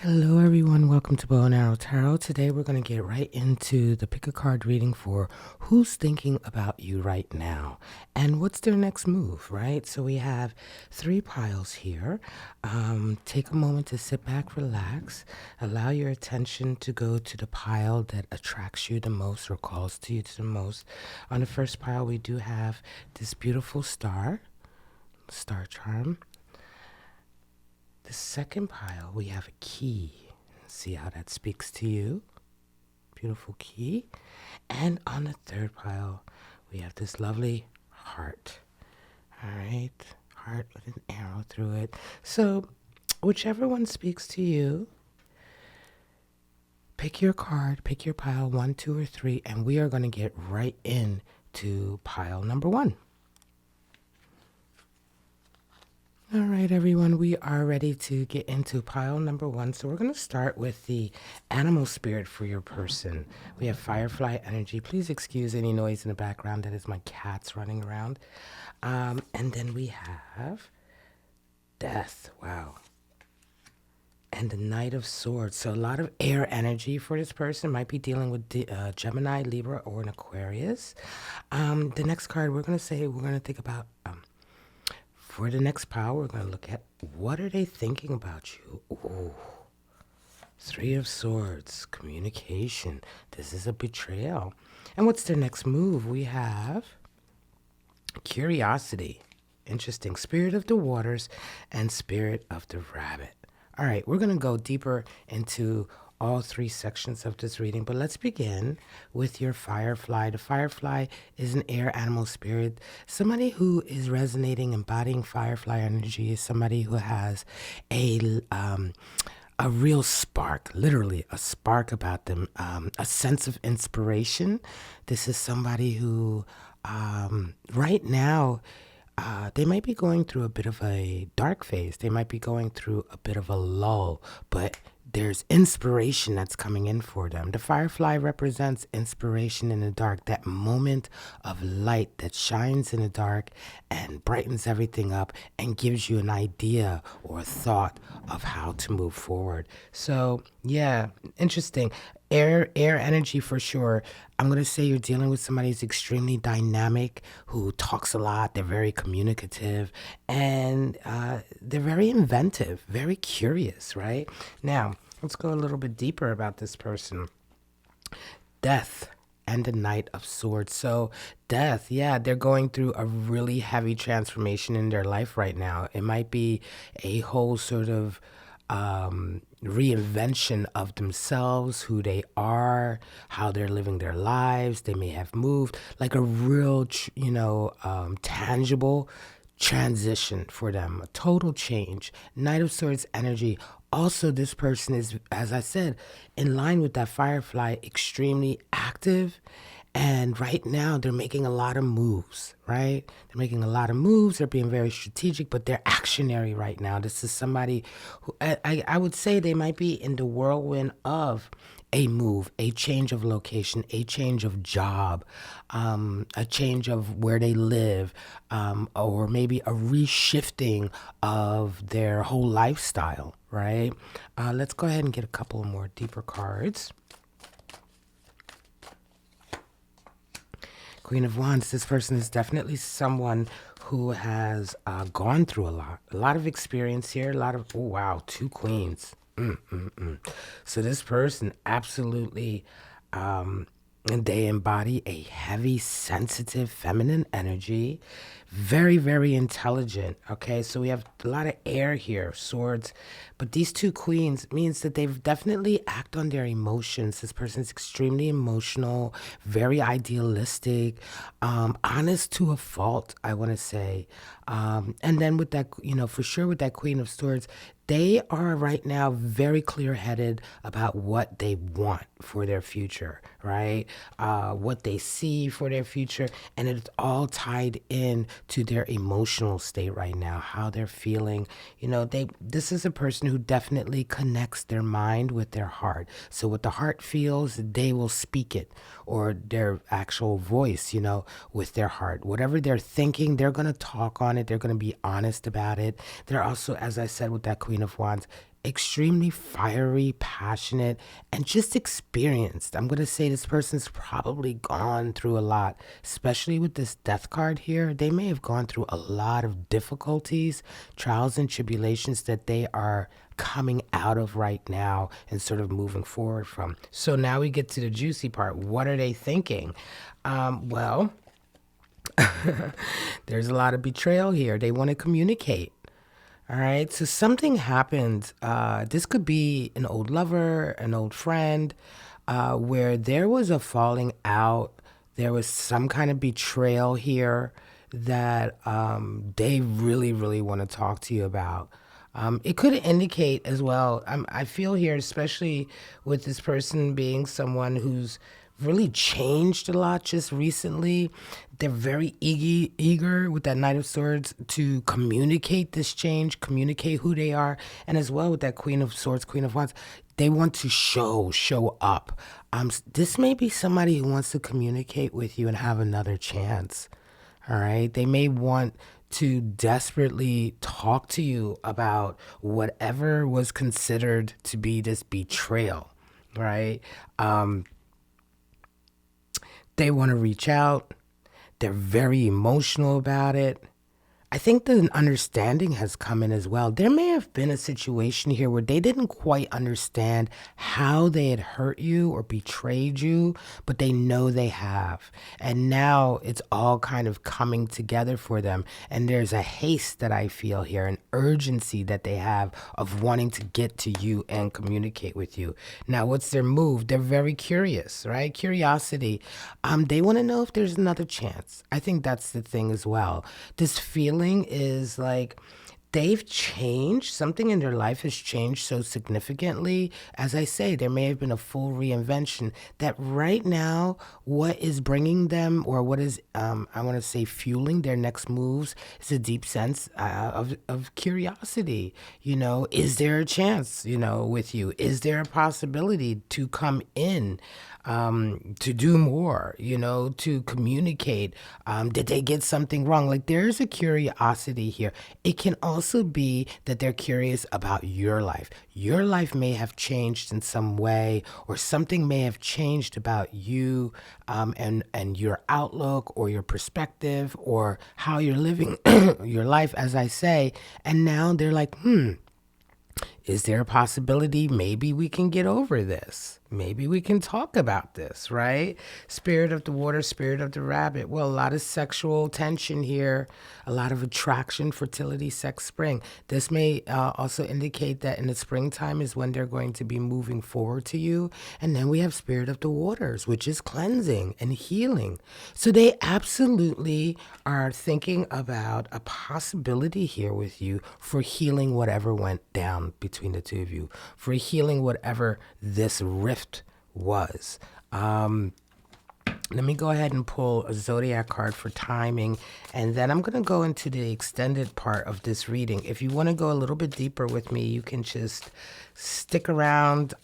Hello, everyone. Welcome to Bow and Arrow Tarot. Today, we're going to get right into the pick a card reading for who's thinking about you right now and what's their next move, right? So, we have three piles here. Take a moment to sit back, relax, allow your attention to go to the pile that attracts you the most or calls to you the most. On the first pile, we do have this beautiful star charm. The second pile, we have a key. See how that speaks to you. Beautiful key. And on the third pile, we have this lovely heart. All right. Heart with an arrow through it. So, whichever one speaks to you, pick your card, pick your pile 1, 2, or 3, and we are going to get right into pile number 1. All right, everyone, we are ready to get into pile number 1. So we're going to start with the animal spirit for your person. We have firefly energy. Please excuse any noise in the background. That is my cats running around. And then we have death. Wow. And the Knight of Swords. So a lot of air energy for this person. Might be dealing with Gemini, Libra, or an Aquarius. The next card we're going to think about... for the next pile, we're going to look at what are they thinking about you. Ooh. Three of Swords, communication. This is a betrayal. And what's their next move? We have curiosity. Interesting. Spirit of the waters and spirit of the rabbit. All right, we're going to go deeper into all three sections of this reading, but let's begin with your firefly. The firefly is an air animal spirit. Somebody who is resonating, embodying firefly energy is somebody who has a real spark, literally a spark about them, a sense of inspiration. This is somebody who right now they might be going through a bit of a dark phase. They might be going through a bit of a lull, but there's inspiration that's coming in for them. The firefly represents inspiration in the dark, that moment of light that shines in the dark and brightens everything up and gives you an idea or a thought of how to move forward. So, yeah, interesting. Air energy for sure. I'm going to say you're dealing with somebody who's extremely dynamic, who talks a lot. They're very communicative, and they're very inventive, very curious, right? Now, let's go a little bit deeper about this person. Death and the Knight of Swords. So death, yeah, they're going through a really heavy transformation in their life right now. It might be a whole sort of reinvention of themselves, who they are, how they're living their lives. They may have moved, like a real, tangible transition for them, a total change. Knight of Swords energy. Also, this person is, as I said, in line with that firefly, extremely active. And right now, they're making a lot of moves, right? They're making a lot of moves. They're being very strategic, but they're actionary right now. This is somebody who I would say they might be in the whirlwind of a move, a change of location, a change of job, a change of where they live, or maybe a reshifting of their whole lifestyle, right? Let's go ahead and get a couple more deeper cards. Queen of Wands, this person is definitely someone who has gone through a lot of experience here, a lot of, oh wow, 2 queens. So this person absolutely, they embody a heavy, sensitive, feminine energy. Very, very intelligent. Okay, so we have a lot of air here, swords. But these 2 queens means that they've definitely act on their emotions. This person's extremely emotional, very idealistic, honest to a fault, I want to say. And then with that, for sure with that Queen of Swords, they are right now very clear-headed about what they want for their future, right? What they see for their future, and it's all tied in to their emotional state right now, how they're feeling. This is a person who definitely connects their mind with their heart. So what the heart feels, they will speak it, or their actual voice, with their heart. Whatever they're thinking, they're going to talk on it. They're going to be honest about it. They're also, as I said, with that Queen of Wands, extremely fiery, passionate, and just experienced. I'm going to say this person's probably gone through a lot, especially with this death card here. They may have gone through a lot of difficulties, trials, and tribulations that they are coming out of right now and sort of moving forward from. So now we get to the juicy part. What are they thinking? Well, there's a lot of betrayal here. They want to communicate. All right. So something happened. This could be an old lover, an old friend, where there was a falling out. There was some kind of betrayal here that they really, really want to talk to you about. It could indicate as well. I feel here, especially with this person being someone who's really changed a lot just recently. They're very eager with that Knight of Swords to communicate this change, communicate who they are, and as well with that Queen of Swords, Queen of Wands, they want to show up. This may be somebody who wants to communicate with you and have another chance. All right, they may want to desperately talk to you about whatever was considered to be this betrayal, right? They want to reach out. They're very emotional about it. I think the understanding has come in as well. There may have been a situation here where they didn't quite understand how they had hurt you or betrayed you, but they know they have. And now it's all kind of coming together for them. And there's a haste that I feel here, an urgency that they have of wanting to get to you and communicate with you. Now, what's their move? They're very curious, right? Curiosity. They want to know if there's another chance. I think that's the thing as well. This feeling is like they've changed. Something in their life has changed so significantly. As I say, there may have been a full reinvention that right now, what is bringing them, or what is, I want to say, fueling their next moves is a deep sense of curiosity. You know, is there a chance, you know, with you? Is there a possibility to come in? To do more, you know, to communicate. Did they get something wrong? Like there's a curiosity here. It can also be that they're curious about your life. Your life may have changed in some way, or something may have changed about you, and your outlook or your perspective or how you're living your life, as I say. And now they're like, is there a possibility maybe we can get over this? Maybe we can talk about this, right? Spirit of the water, spirit of the rabbit. Well, a lot of sexual tension here, a lot of attraction, fertility, sex, spring. This may also indicate that in the springtime is when they're going to be moving forward to you. And then we have spirit of the waters, which is cleansing and healing. So they absolutely are thinking about a possibility here with you for healing whatever went down between the two of you, for healing whatever this rift was. Let me go ahead and pull a zodiac card for timing, and then I'm going to go into the extended part of this reading. If you want to go a little bit deeper with me, you can just stick around,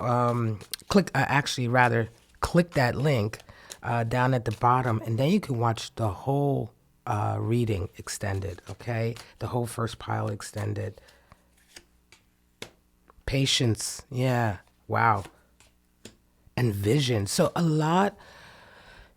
click that link down at the bottom, and then you can watch the whole reading extended, okay? The whole first pile extended. Patience, yeah, wow. And vision. So a lot,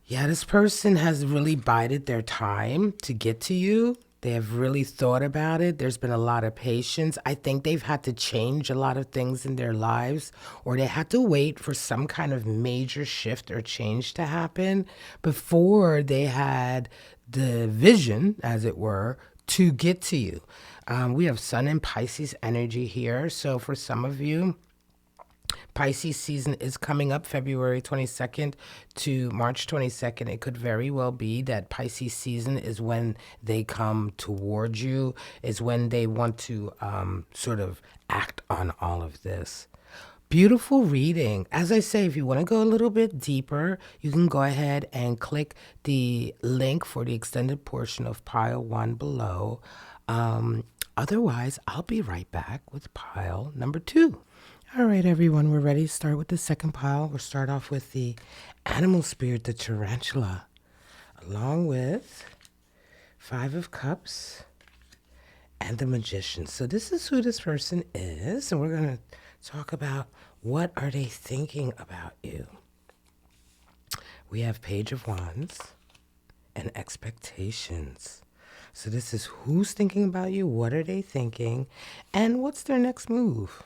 this person has really bided their time to get to you. They have really thought about it. There's been a lot of patience. I think they've had to change a lot of things in their lives, or they had to wait for some kind of major shift or change to happen before they had the vision, as it were, to get to you. We have Sun and Pisces energy here. So for some of you, Pisces season is coming up February 22nd to March 22nd. It could very well be that Pisces season is when they come towards you, is when they want to sort of act on all of this. Beautiful reading. As I say, if you want to go a little bit deeper, you can go ahead and click the link for the extended portion of pile 1 below. Otherwise, I'll be right back with pile number 2. All right, everyone, we're ready to start with the second pile. We'll start off with the animal spirit, the tarantula, along with 5 of Cups and the Magician. So this is who this person is, and we're going to talk about what are they thinking about you. We have Page of Wands and Expectations. So this is who's thinking about you, what are they thinking, and what's their next move.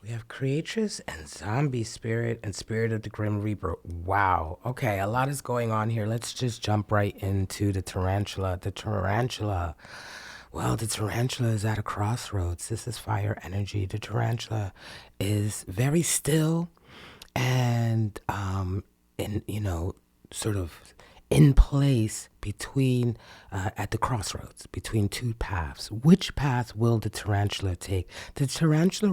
We have Creatress and Zombie Spirit and Spirit of the Grim Reaper. Wow. Okay, a lot is going on here. Let's just jump right into the Tarantula. The Tarantula. Well, the Tarantula is at a crossroads. This is fire energy. The Tarantula is very still and sort of in place between at the crossroads between two paths. Which path will the tarantula take? The tarantula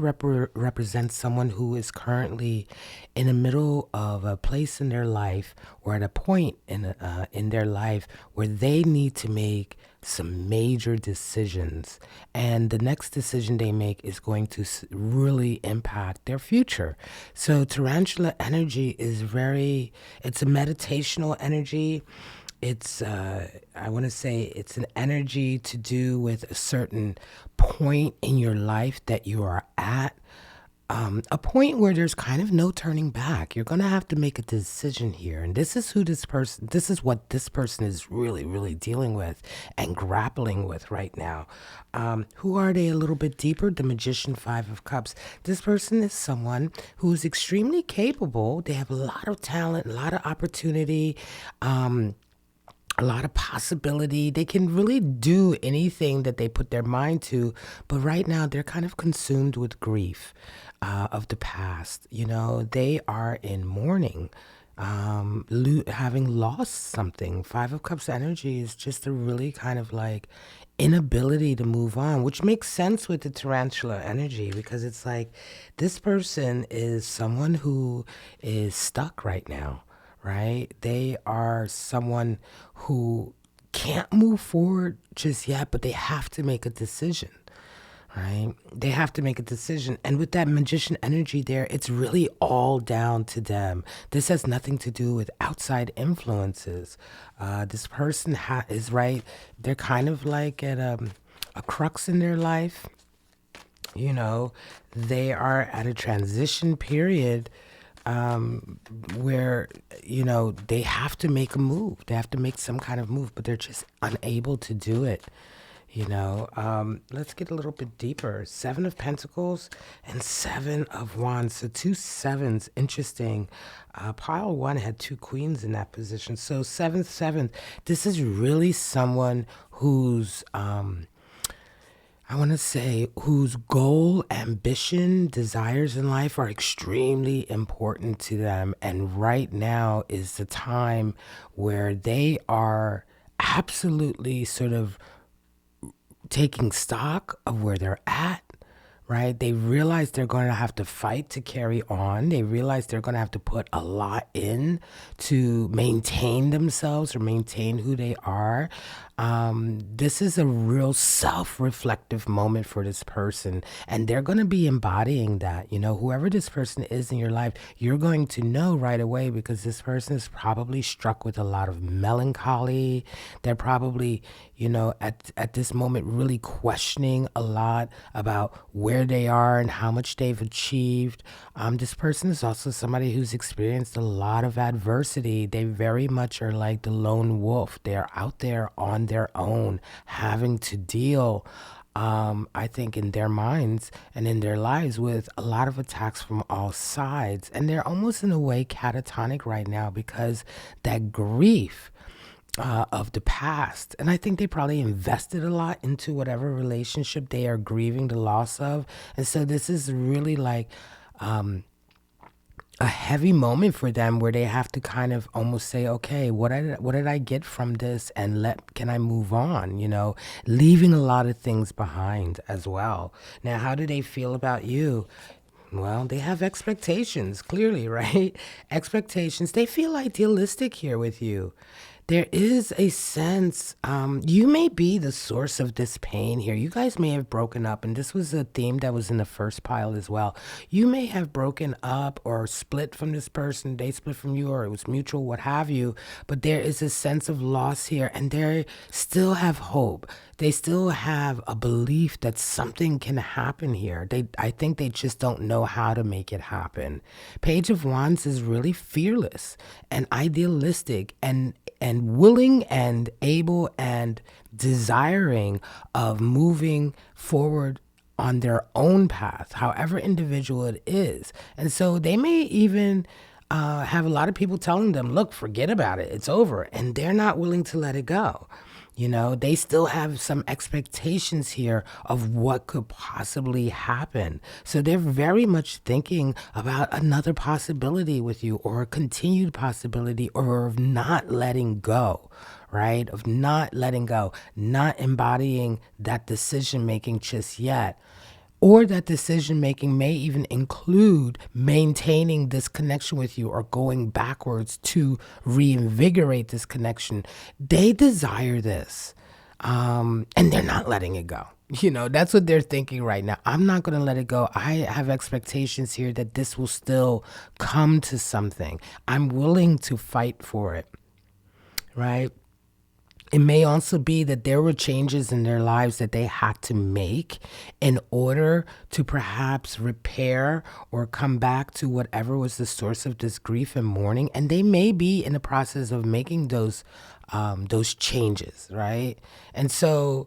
represents someone who is currently in the middle of a place in their life, or at a point in their life where they need to make some major decisions, and the next decision they make is going to really impact their future. So tarantula energy is it's a meditational energy. It's I want to say it's an energy to do with a certain point in your life that you are at, a point where there's kind of no turning back. You're going to have to make a decision here. And this is what this person is really, really dealing with and grappling with right now. Who are they a little bit deeper? The Magician, Five of Cups. This person is someone who's extremely capable. They have a lot of talent, a lot of opportunity, a lot of possibility. They can really do anything that they put their mind to, but right now they're kind of consumed with grief of the past. They are in mourning, having lost something. Five of Cups energy is just a really kind of like inability to move on, which makes sense with the tarantula energy, because it's like this person is someone who is stuck right now. Right? They are someone who can't move forward just yet, but they have to make a decision, right? They have to make a decision. And with that Magician energy there, it's really all down to them. This has nothing to do with outside influences. This person is right. They're kind of like at a crux in their life. They are at a transition period where they have to make a move. They have to make some kind of move, but they're just unable to do it. Let's get a little bit deeper. Seven of Pentacles and Seven of Wands. So two sevens. Interesting. Pile one had two queens in that position. So seventh. This is really someone who's I want to say whose goal, ambition, desires in life are extremely important to them. And right now is the time where they are absolutely sort of taking stock of where they're at. Right? They realize they're going to have to fight to carry on. They realize they're going to have to put a lot in to maintain themselves or maintain who they are. This is a real self-reflective moment for this person, and they're going to be embodying that. Whoever this person is in your life, you're going to know right away, because this person is probably struck with a lot of melancholy. They're probably, at this moment really questioning a lot about where they are and how much they've achieved. This person is also somebody who's experienced a lot of adversity. They very much are like the lone wolf. They're out there on their own, having to deal, I think, in their minds and in their lives with a lot of attacks from all sides. And they're almost in a way catatonic right now, because that grief of the past. And I think they probably invested a lot into whatever relationship they are grieving the loss of. And so this is really like a heavy moment for them, where they have to kind of almost say, okay, what did I get from this, and can I move on? Leaving a lot of things behind as well. Now, how do they feel about you? Well, they have expectations, clearly, right? Expectations. They feel idealistic here with you. there is a sense, you may be the source of this pain here. You guys may have broken up, and this was a theme that was in the first pile as well. You may have broken up or split from this person, they split from you, or it was mutual, what have you, but there is a sense of loss here, and they still have hope. They still have a belief that something can happen here. I think they just don't know how to make it happen. Page of Wands is really fearless and idealistic and willing and able and desiring of moving forward on their own path, however individual it is. And so they may even have a lot of people telling them, look, forget about it, it's over. And they're not willing to let it go. You know, they still have some expectations here of what could possibly happen. So they're very much thinking about another possibility with you, or a continued possibility, or of not letting go, right? Of not letting go, not embodying that decision making just yet. Or that decision making may even include maintaining this connection with you, or going backwards to reinvigorate this connection. They desire this, and they're not letting it go. You know, that's what they're thinking right now. I'm not going to let it go. I have expectations here that this will still come to something. I'm willing to fight for it, right? It may also be that there were changes in their lives that they had to make in order to perhaps repair or come back to whatever was the source of this grief and mourning. And they may be in the process of making those changes, right? And so,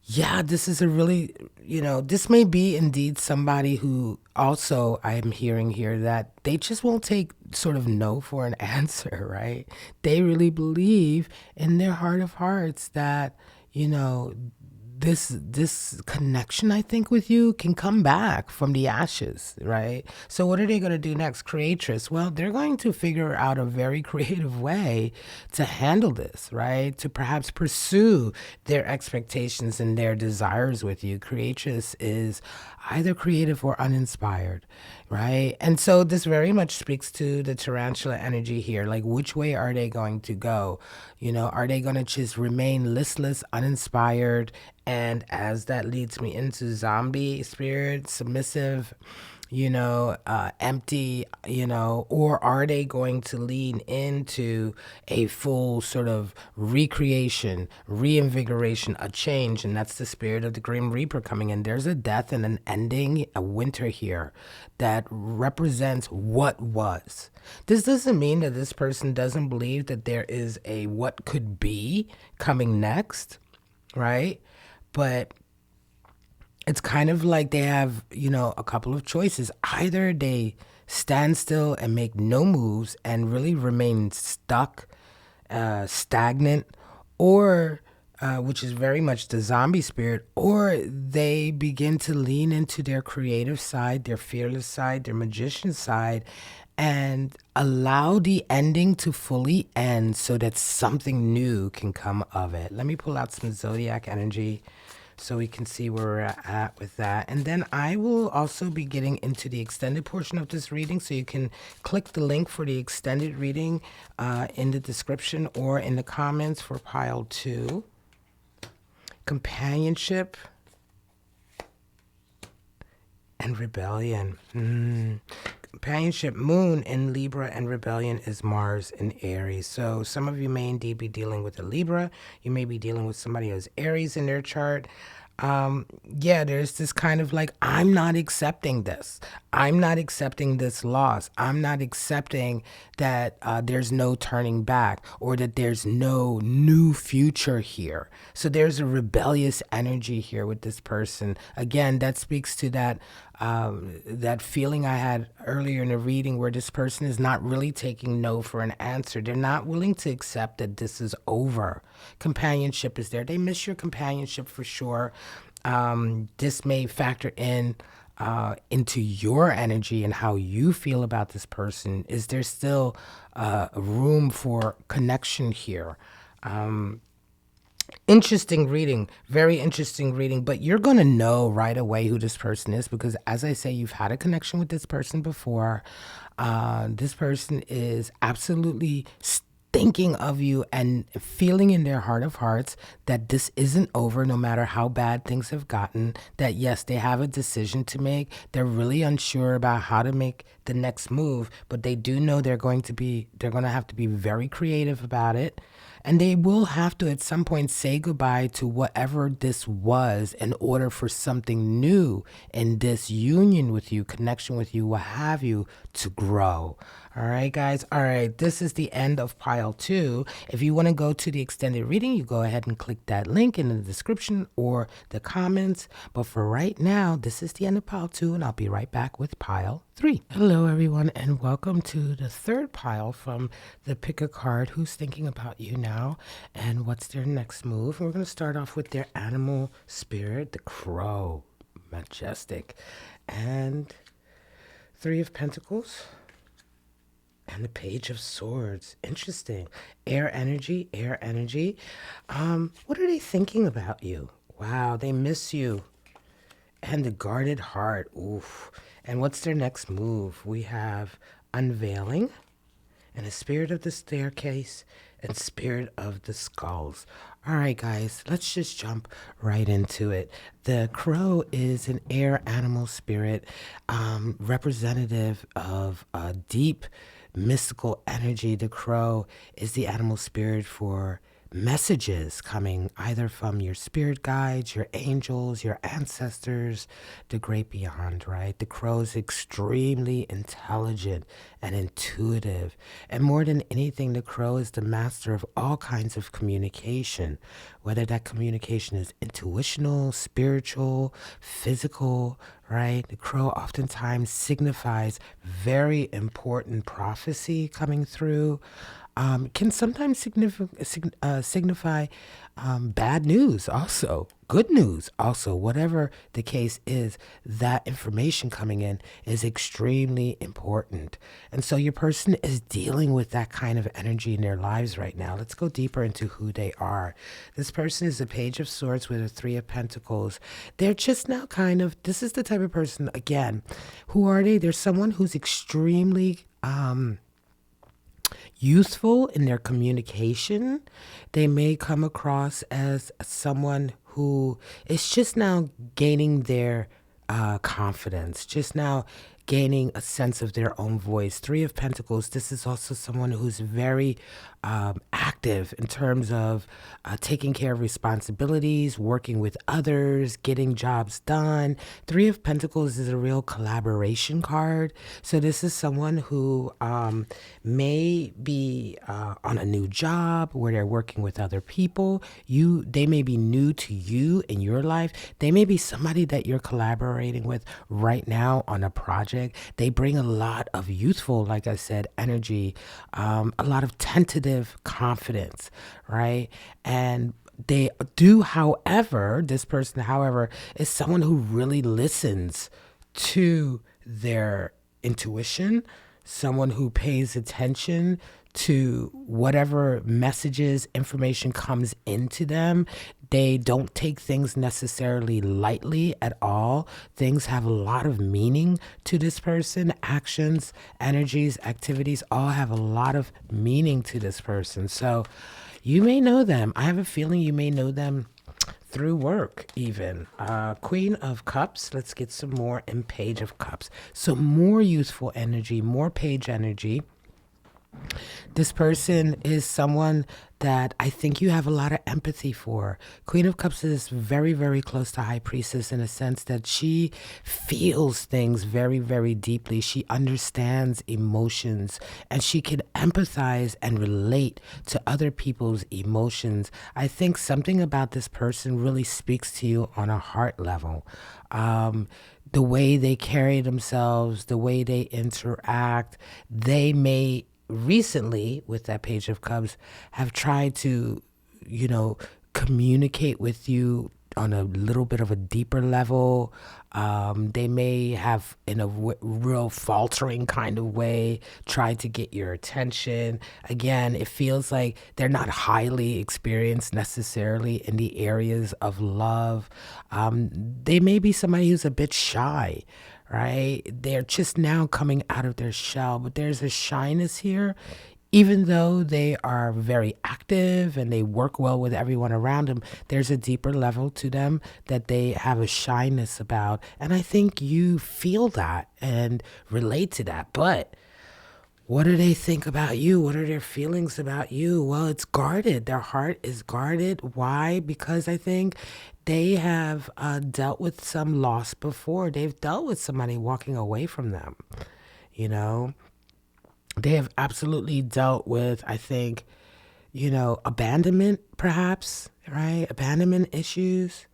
yeah, this is a really, this may be indeed somebody who also, I'm hearing here that they just won't take sort of no for an answer, right? They really believe in their heart of hearts that, this connection, I think, with you can come back from the ashes, right? So what are they going to do next? Creatress. Well, they're going to figure out a very creative way to handle this, right? To perhaps pursue their expectations and their desires with you. Creatress is either creative or uninspired, right? And so this very much speaks to the tarantula energy here. Like, which way are they going to go? Are they going to just remain listless, uninspired? And as that leads me into zombie spirit, submissive, empty, or are they going to lean into a full sort of recreation, reinvigoration, a change? And that's the spirit of the Grim Reaper coming in. There's a death and an ending, a winter here that represents what was. This doesn't mean that this person doesn't believe that there is a what could be coming next, right? But it's kind of like they have, a couple of choices. Either they stand still and make no moves and really remain stuck, stagnant, or which is very much the zombie spirit, or they begin to lean into their creative side, their fearless side, their magician side, and allow the ending to fully end so that something new can come of it. Let me pull out some zodiac energy so we can see where we're at with that. And then I will also be getting into the extended portion of this reading, so you can click the link for the extended reading in the description or in the comments for pile 2. Companionship and rebellion. Companionship, moon in Libra, and rebellion is Mars in Aries. So some of you may indeed be dealing with a Libra. You may be dealing with somebody who has Aries in their chart. There's this kind of like, I'm not accepting this. I'm not accepting this loss. I'm not accepting that there's no turning back, or that there's no new future here. So there's a rebellious energy here with this person. Again, that speaks to that that feeling I had earlier in the reading, where this person is not really taking no for an answer. They're not willing to accept that this is over. Companionship is there. They miss your companionship for sure. This may factor in into your energy and how you feel about this person. Is there still room for connection here? Interesting reading, very interesting reading, but you're going to know right away who this person is, because as I say, you've had a connection with this person before. This person is absolutely thinking of you and feeling in their heart of hearts that this isn't over no matter how bad things have gotten, that yes, they have a decision to make. They're really unsure about how to make the next move, but they do know they're going to have to be very creative about it. And they will have to at some point say goodbye to whatever this was in order for something new in this union with you, connection with you, what have you, to grow. All right, guys. All right, this is the end of pile 2. If you want to go to the extended reading, you go ahead and click that link in the description or the comments. But for right now, this is the end of pile 2, and I'll be right back with pile 3. Hello, everyone, and welcome to the third pile from the Pick a Card, Who's Thinking About You Now, and what's their next move. And we're going to start off with their animal spirit, the crow. Majestic. And 3 of Pentacles. And the Page of Swords. Interesting. Air energy, air energy. What are they thinking about you? Wow, they miss you. And the Guarded Heart. Oof. And what's their next move? We have Unveiling, and a Spirit of the Staircase, and Spirit of the Skulls. All right, guys, let's just jump right into it. The crow is an air animal spirit, representative of a deep mystical energy. The crow is the animal spirit for messages coming either from your spirit guides, your angels, your ancestors, the great beyond, right? The crow is extremely intelligent and intuitive. And more than anything, the crow is the master of all kinds of communication, whether that communication is intuitional, spiritual, physical, right? The crow oftentimes signifies very important prophecy coming through. Can sometimes signify bad news also, good news also. Whatever the case is, that information coming in is extremely important. And so your person is dealing with that kind of energy in their lives right now. Let's go deeper into who they are. This person is a Page of Swords with a 3 of Pentacles. They're just now this is the type of person, again, who are they? They're someone who's extremely youthful in their communication. They may come across as someone who is just now gaining their confidence, just now gaining a sense of their own voice. 3 of Pentacles, this is also someone who's very active in terms of taking care of responsibilities, working with others, getting jobs done. 3 of Pentacles is a real collaboration card. So this is someone who may be on a new job where they're working with other people. They may be new to you in your life. They may be somebody that you're collaborating with right now on a project. They bring a lot of youthful, like I said, energy, a lot of tentative confidence, right? And they do, however, this person, however, is someone who really listens to their intuition, someone who pays attention to whatever messages, information comes into them. They don't take things necessarily lightly at all. Things have a lot of meaning to this person. Actions, energies, activities all have a lot of meaning to this person. So you may know them. I have a feeling you may know them through work even. Queen of Cups. Let's get some more in Page of Cups. So more youthful energy, more page energy. This person is someone that I think you have a lot of empathy for. Queen of Cups is very, very close to High Priestess in a sense that she feels things very, very deeply. She understands emotions and she can empathize and relate to other people's emotions. I think something about this person really speaks to you on a heart level. The way they carry themselves, the way they interact, they may recently, with that Page of Cups, have tried to, communicate with you on a little bit of a deeper level. They may have, in a real faltering kind of way, tried to get your attention. Again, it feels like they're not highly experienced necessarily in the areas of love. They may be somebody who's a bit shy, right? They're just now coming out of their shell, but there's a shyness here. even though they are very active and they work well with everyone around them, there's a deeper level to them that they have a shyness about. And I think you feel that and relate to that. But what do they think about you? What are their feelings about you? Well, it's guarded. Their heart is guarded. Why? Because I think they have dealt with some loss before. They've dealt with somebody walking away from them. You know, they have absolutely dealt with, I think, abandonment, perhaps, right? Abandonment issues.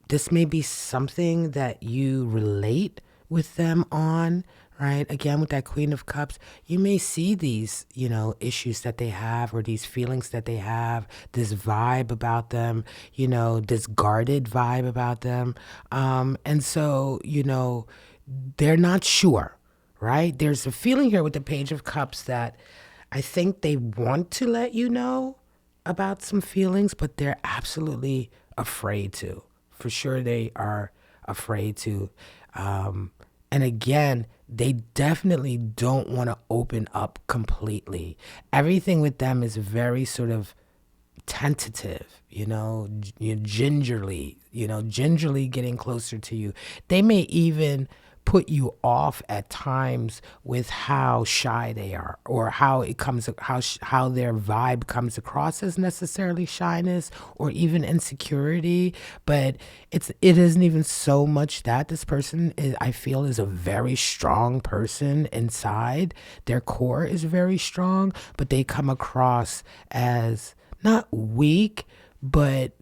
This may be something that you relate with them on, right? Again, with that Queen of Cups, you may see these, issues that they have or these feelings that they have, this vibe about them, this guarded vibe about them. And so, they're not sure, right? There's a feeling here with the Page of Cups that I think they want to let you know about some feelings, but they're absolutely afraid to. For sure, they are afraid to. And again, they definitely don't want to open up completely. Everything with them is very sort of tentative, gingerly getting closer to you. They may even put you off at times with how shy they are, or how it comes, how their vibe comes across as necessarily shyness or even insecurity. But it isn't even so much that this person is, I feel, is a very strong person inside. Their core is very strong, but they come across as not weak, but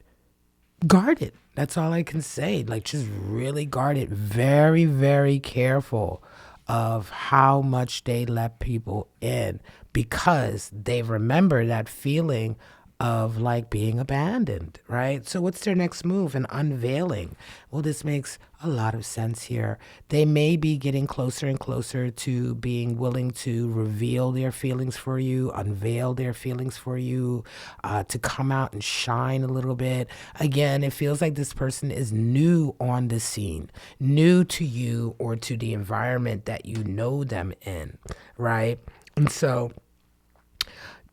guarded. That's all I can say. Like, just really guarded, very, very careful of how much they let people in, because they remember that feeling of like being abandoned, right? So what's their next move? An unveiling. Well, this makes a lot of sense here. They may be getting closer and closer to being willing to reveal their feelings for you, unveil their feelings for you, to come out and shine a little bit. Again, it feels like this person is new on the scene, new to you or to the environment that you know them in, right? And so,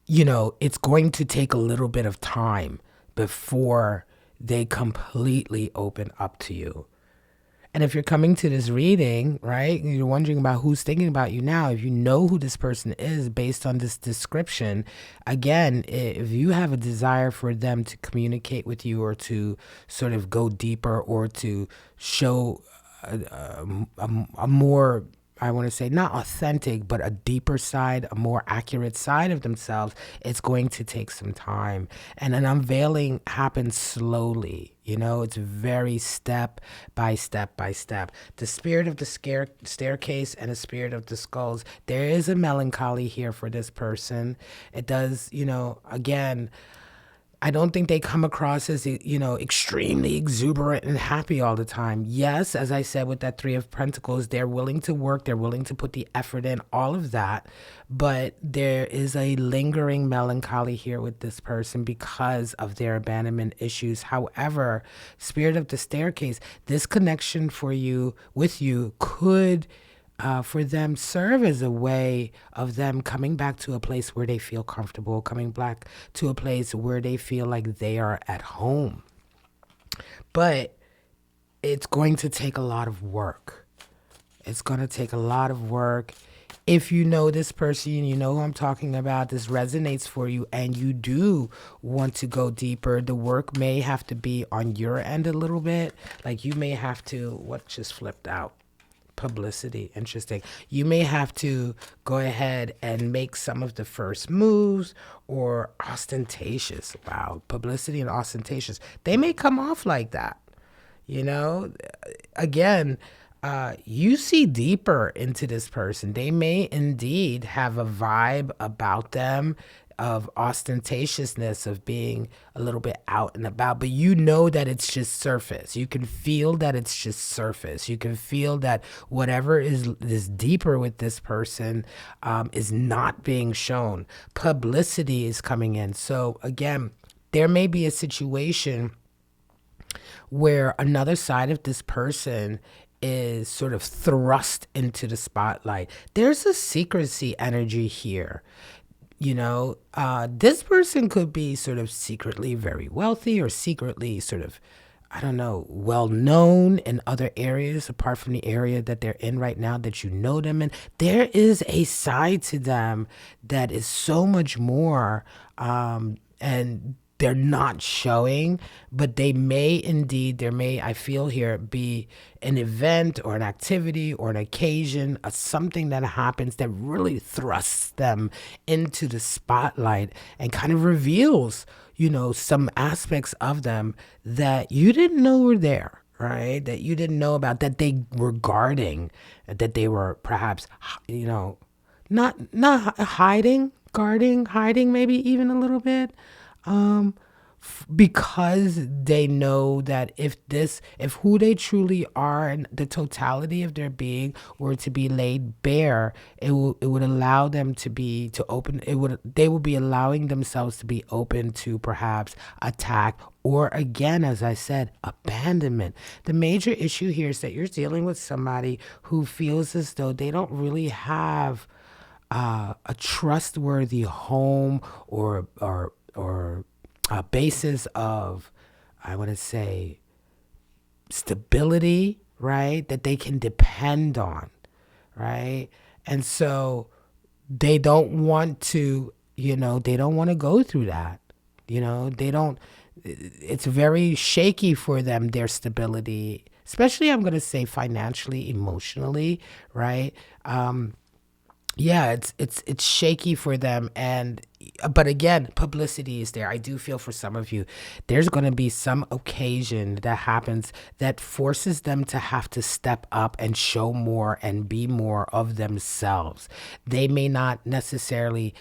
it's going to take a little bit of time before they completely open up to you. And if you're coming to this reading, right, you're wondering about who's thinking about you now, if you know who this person is based on this description, again, if you have a desire for them to communicate with you or to sort of go deeper or to show a more, I want to say, not authentic, but a deeper side, a more accurate side of themselves, it's going to take some time. And an unveiling happens slowly. It's very step by step by step. The Spirit of the Staircase and the Spirit of the Skulls, there is a melancholy here for this person. It does, again, I don't think they come across as, extremely exuberant and happy all the time. Yes, as I said with that Three of Pentacles, they're willing to work, they're willing to put the effort in, all of that. But there is a lingering melancholy here with this person because of their abandonment issues. However, Spirit of the Staircase, this connection with you could for them serve as a way of them coming back to a place where they feel comfortable, coming back to a place where they feel like they are at home. But it's going to take a lot of work. It's going to take a lot of work. If you know this person, you know who I'm talking about, this resonates for you, and you do want to go deeper, the work may have to be on your end a little bit. Like, you may have to, what just flipped out? Publicity. Interesting. You may have to go ahead and make some of the first moves, or ostentatious. Wow. Publicity and ostentatious. They may come off like that. Again, you see deeper into this person. They may indeed have a vibe about them of ostentatiousness, of being a little bit out and about, but that it's just surface. You can feel that it's just surface. You can feel that whatever is deeper with this person is not being shown. Publicity is coming in. So again, there may be a situation where another side of this person is sort of thrust into the spotlight. There's a secrecy energy here. This person could be sort of secretly very wealthy or secretly sort of, I don't know, well known in other areas apart from the area that they're in right now that you know them in. There is a side to them that is so much more, and they're not showing, but they may indeed, there may, I feel here, be an event or an activity or an occasion, something that happens that really thrusts them into the spotlight and kind of reveals, some aspects of them that you didn't know were there, right? That you didn't know about, that they were guarding, that they were perhaps, not hiding, guarding, hiding, maybe even a little bit, um, because they know that if who they truly are and the totality of their being were to be laid bare, it would allow them to open. They would be allowing themselves to be open to perhaps attack, or again, as I said, abandonment. The major issue here is that you're dealing with somebody who feels as though they don't really have a trustworthy home or a basis of, I want to say, stability, right? That they can depend on, right? And so they don't want to, they don't want to go through that. They don't, it's very shaky for them, their stability, especially, I'm going to say, financially, emotionally, right? Yeah, it's shaky for them, and but again, publicity is there. I do feel for some of you, there's going to be some occasion that happens that forces them to have to step up and show more and be more of themselves. They may not necessarily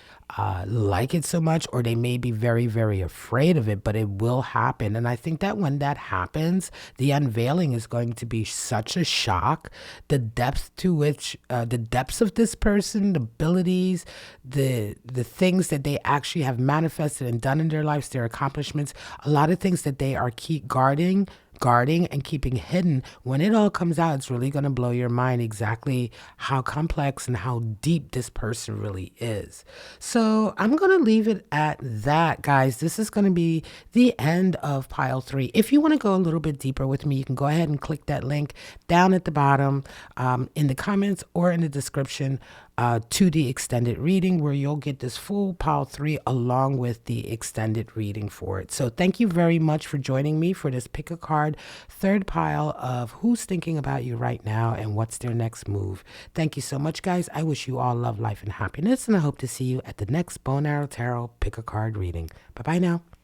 like it so much, or they may be very, very afraid of it, but it will happen. And I think that when that happens, the unveiling is going to be such a shock. The depths of this person, the abilities, the things that they actually have manifested and done in their lives, their accomplishments, a lot of things that they are keep guarding and keeping hidden. When it all comes out, it's really going to blow your mind exactly how complex and how deep this person really is. So I'm going to leave it at that, guys. This is going to be the end of pile 3. If you want to go a little bit deeper with me, you can go ahead and click that link down at the bottom, in the comments or in the description, to the extended reading, where you'll get this full pile 3 along with the extended reading for it. So thank you very much for joining me for this pick a card third pile of who's thinking about you right now and what's their next move. Thank you so much, guys. I wish you all love, life, and happiness, and I hope to see you at the next Bow and Arrow Tarot pick a card reading. Bye bye now.